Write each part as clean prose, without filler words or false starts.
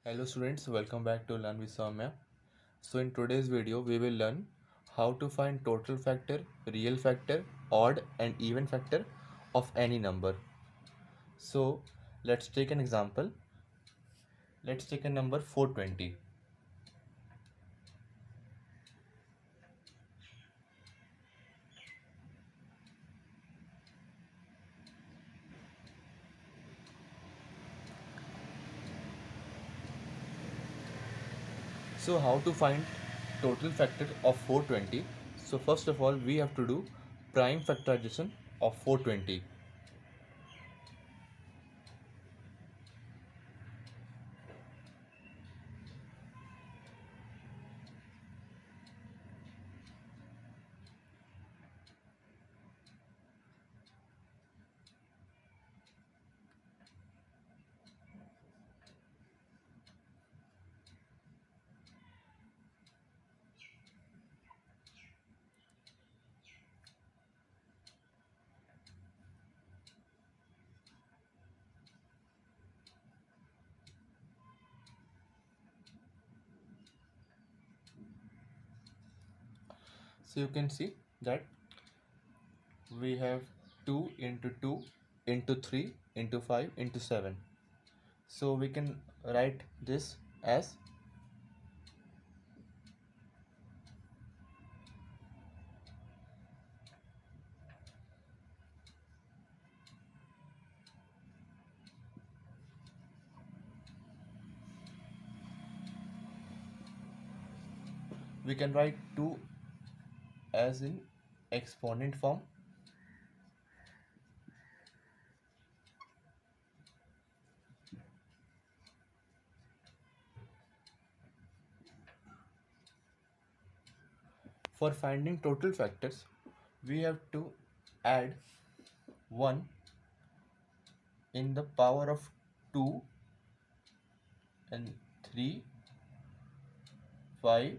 Hello students, welcome back to Learn with Soumya. So in today's video, we will learn how to find total factor, real factor, odd and even factor of any number. So let's take an example. Let's take a number 420. So how to find total factor of 420? So first of all, we have to do prime factorization of 420. So you can see that we have 2 into 2 into 3 into 5 into 7. So we can write this as we can write 2 as in exponent form. For finding total factors, we have to add 1 in the power of 2 and 3, 5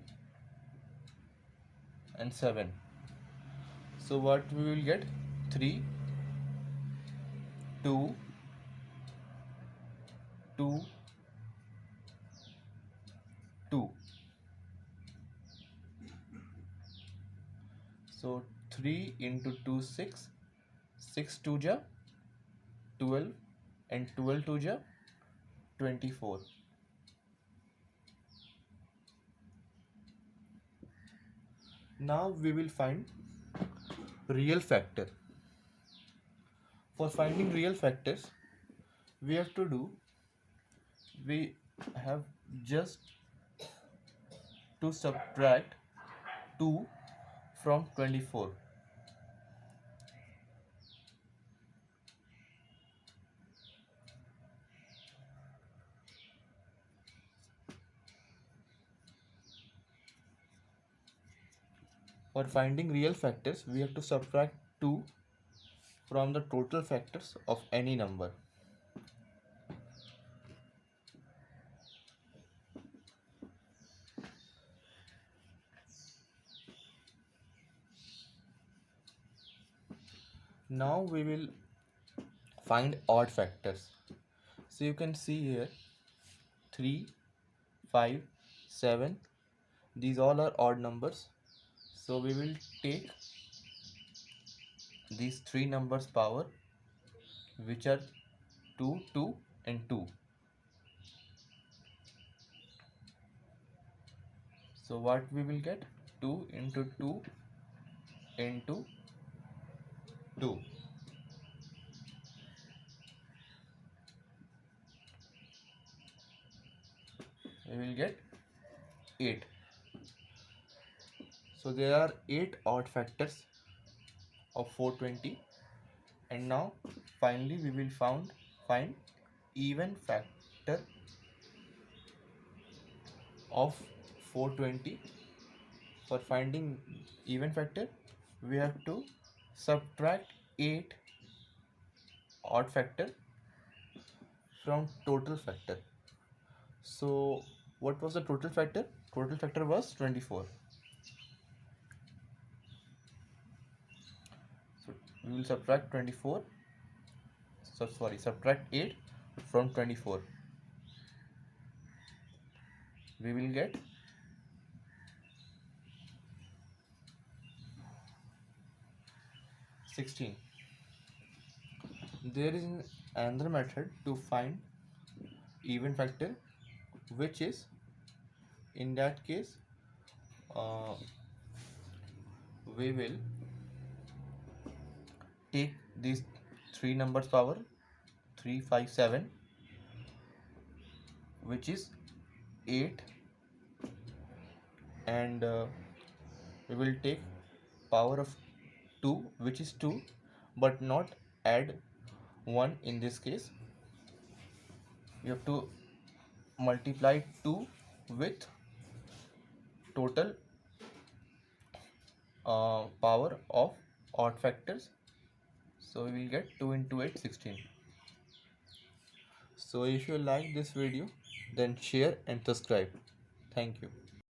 and 7. So what we will get? 3, 2, 2, 2. So 3 into 2, 6, 6 2 ja 12 and 12 2 ja 24. Now we will find real factor. For finding real factors, we have to do, we have just to subtract 2 from 24. For finding real factors, we have to subtract 2 from the total factors of any number. Now we will find odd factors. So you can see here 3, 5, 7. These all are odd numbers. So we will take these three numbers power, which are 2, 2 and 2. So what we will get? 2 into 2 into 2. We will get 8. So there are 8 odd factors of 420, and now finally we will find even factor of 420. For finding even factor, we have to subtract 8 odd factor from total factor. So what was the total factor? Total factor was 24. So we will subtract 24. So sorry, subtract 8 from 24. we will get 16. There is another method to find even factor, which is, in that case, uh, we will take these three numbers power 3, 5, 7, which is 8, and we will take power of 2, which is 2, but not add 1 in this case. You have to multiply 2 with total power of odd factors. So we will get 2 into 8, 16. So if you like this video, then share and subscribe. Thank you.